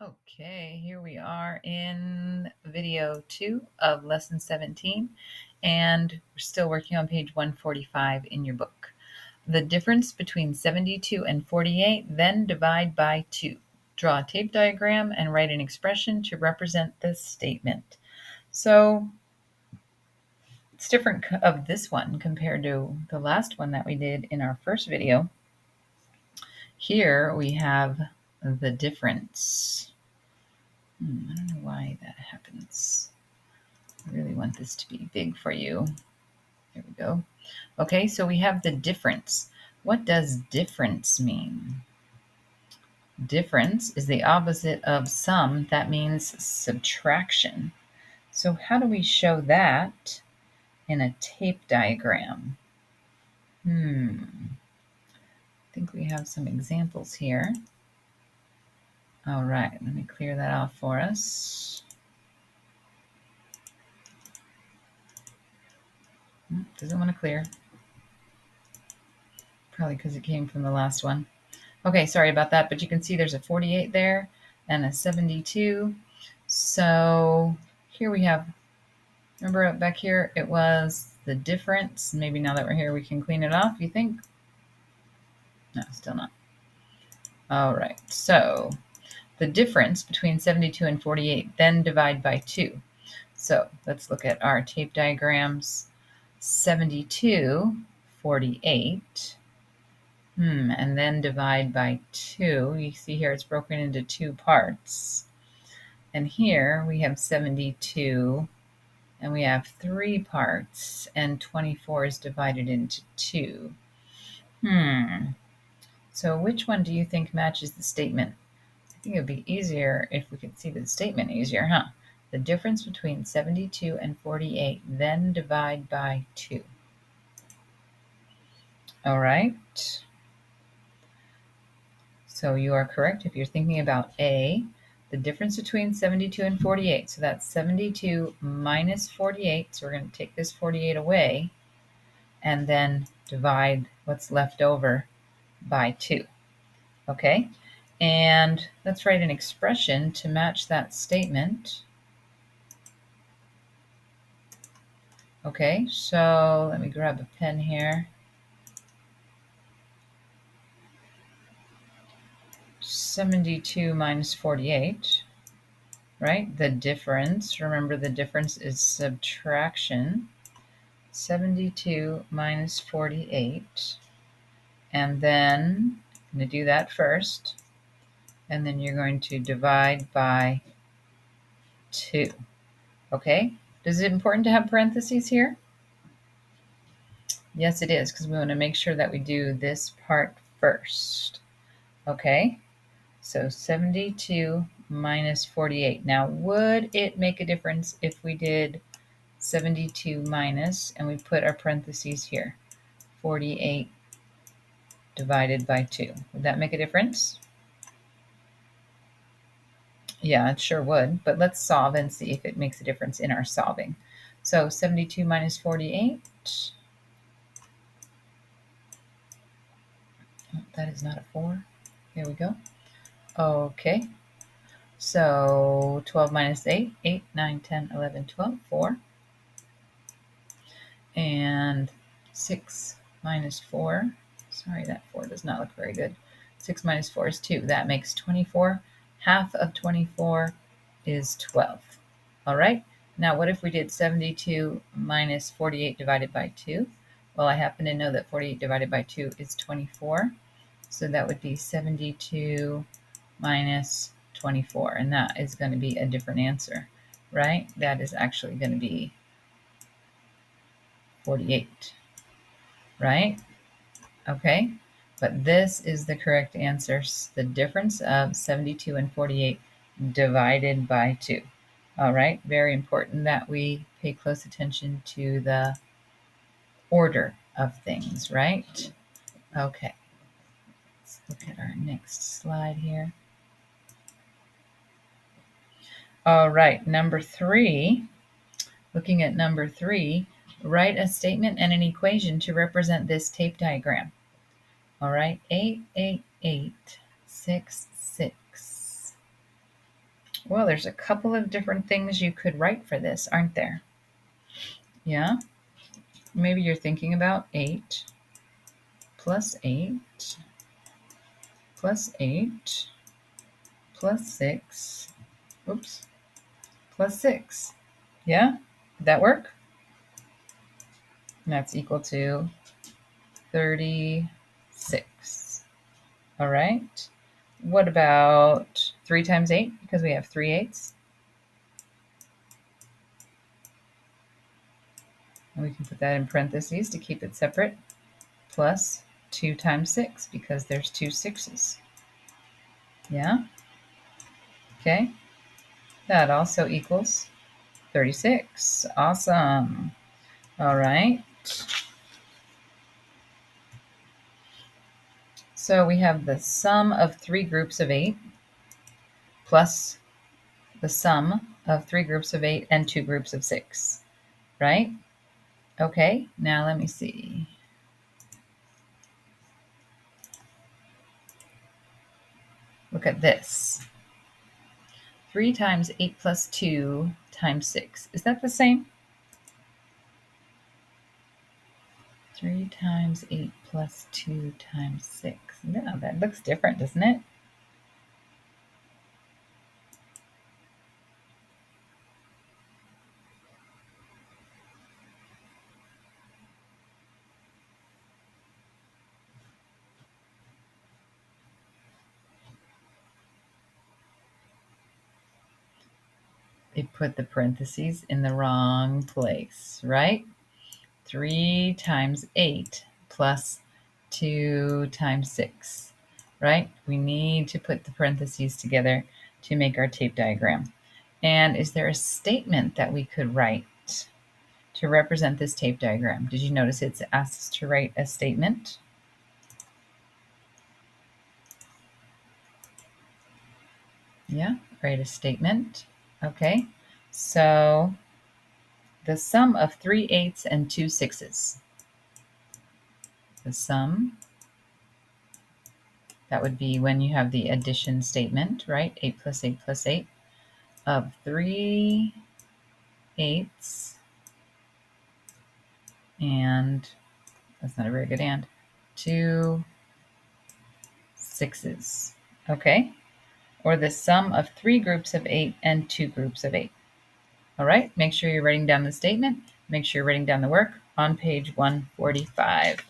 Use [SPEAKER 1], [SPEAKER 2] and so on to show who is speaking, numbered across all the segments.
[SPEAKER 1] Okay, here we are in video 2 of lesson 17, and we're still working on page 145 in your book. The difference between 72 and 48, then divide by 2. Draw a tape diagram and write an expression to represent this statement. So it's different of this one compared to the last one that we did in our first video. Here we have the difference. I don't know why that happens. I really want this to be big for you. There we go. Okay, so we have the difference. What does difference mean? Difference is the opposite of sum. That means subtraction. So how do we show that in a tape diagram? I think we have some examples here. All right, let me clear that off for us. Doesn't want to clear. Probably because it came from the last one. Okay, sorry about that, but you can see there's a 48 there and a 72. So here we have, remember up back here, it was the difference. Maybe now that we're here, we can clean it off, you think? No, still not. All right, so the difference between 72 and 48, then divide by 2. So let's look at our tape diagrams. 72, 48. And then divide by 2. You see here it's broken into 2 parts. And here we have 72, and we have 3 parts, and 24 is divided into 2. So which one do you think matches the statement? I think it would be easier if we could see the statement easier, huh? The difference between 72 and 48, then divide by 2. All right. So you are correct if you're thinking about A, the difference between 72 and 48. So that's 72 minus 48. So we're going to take this 48 away and then divide what's left over by 2. Okay? And let's write an expression to match that statement. Okay, so let me grab a pen here. 72 minus 48, right? The difference, remember the difference is subtraction. 72 minus 48. And then I'm going to do that first. And then you're going to divide by 2. Okay? Is it important to have parentheses here? Yes, it is, because we want to make sure that we do this part first. Okay? So 72 minus 48. Now, would it make a difference if we did 72 minus, and we put our parentheses here, 48 divided by 2? Would that make a difference? Yeah, it sure would, but let's solve and see if it makes a difference in our solving. So 72 minus 48. Oh, that is not a 4. Here we go. Okay. So 12 minus 8, 8, 9, 10, 11, 12, 4. And 6 minus 4. Sorry, that 4 does not look very good. 6 minus 4 is 2. That makes 24. Half of 24 is 12. All right. Now, what if we did 72 minus 48 divided by 2? Well, I happen to know that 48 divided by 2 is 24. So that would be 72 minus 24. And that is going to be a different answer, right? That is actually going to be 48, right? Okay, but this is the correct answer, the difference of 72 and 48 divided by 2. All right, very important that we pay close attention to the order of things, right? Okay, let's look at our next slide here. All right, number 3, looking at number 3, write a statement and an equation to represent this tape diagram. All right, 8, 8, 8, 6, 6. Well, there's a couple of different things you could write for this, aren't there? Yeah? Maybe you're thinking about 8 plus 8 plus 8 plus 6, oops, plus 6. Yeah? Did that work? And that's equal to 36. All right. What about 3 times 8? Because we have 3 eighths. And we can put that in parentheses to keep it separate. Plus 2 times 6, because there's 2 sixes. Yeah? Okay. That also equals 36. Awesome. All right. So we have the sum of 3 groups of 8 plus the sum of 3 groups of 8 and 2 groups of 6, right? Okay, now let me see. Look at this. 3 times 8 plus 2 times 6. Is that the same? 3 times 8 plus 2 times 6. No, that looks different, doesn't it? They put the parentheses in the wrong place, right? 3 times 8 plus 2 times 6, right? We need to put the parentheses together to make our tape diagram. And is there a statement that we could write to represent this tape diagram? Did you notice it's asked us to write a statement? Yeah, write a statement. Okay, so the sum of 3 eighths and 2 sixes. The sum, that would be when you have the addition statement, right? 8 plus 8 plus 8 of 3 eighths and, that's not a very good and, 2 sixes, okay? Or the sum of 3 groups of 8 and 2 groups of 8. All right, make sure you're writing down the statement. Make sure you're writing down the work on page 145.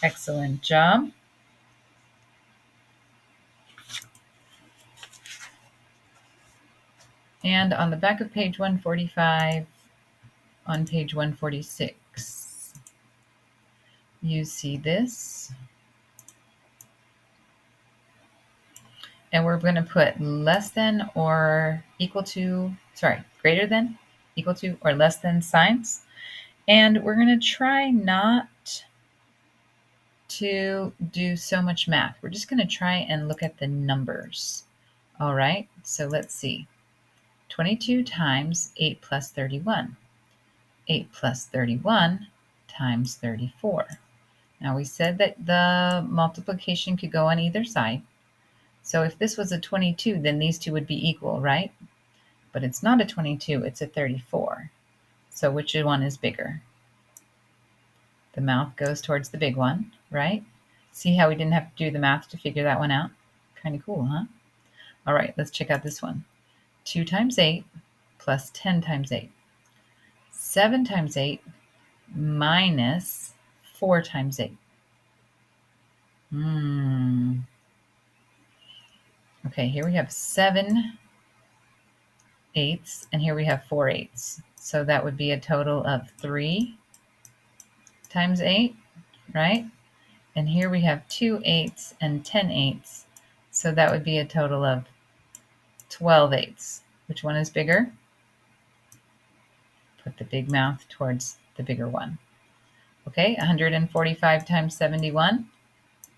[SPEAKER 1] Excellent job. And on the back of page 145, on page 146, you see this. And we're going to put less than or equal to, greater than, equal to, or less than signs. And we're going to try not to do so much math. We're just going to try and look at the numbers. All right, so let's see. 22 times 8 plus 31. 8 plus 31 times 34. Now we said that the multiplication could go on either side. So if this was a 22, then these two would be equal, right? But it's not a 22, it's a 34. So which one is bigger? The mouth goes towards the big one, right? See how we didn't have to do the math to figure that one out? Kind of cool, huh? All right, let's check out this one. 2 times 8 plus 10 times 8. 7 times 8 minus 4 times 8. Okay, here we have 7 eighths, and here we have 4 eighths. So that would be a total of 3 times 8, right? And here we have 2 eighths and 10 eighths. So that would be a total of 12 eighths. Which one is bigger? Put the big mouth towards the bigger one. Okay, 145 times 71,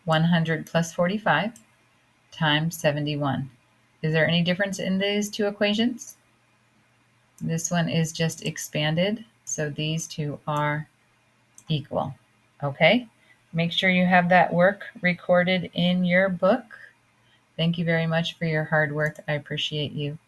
[SPEAKER 1] 100 plus 45 times 71. Is there any difference in these two equations? This one is just expanded, so these two are equal. Okay, make sure you have that work recorded in your book. Thank you very much for your hard work. I appreciate you.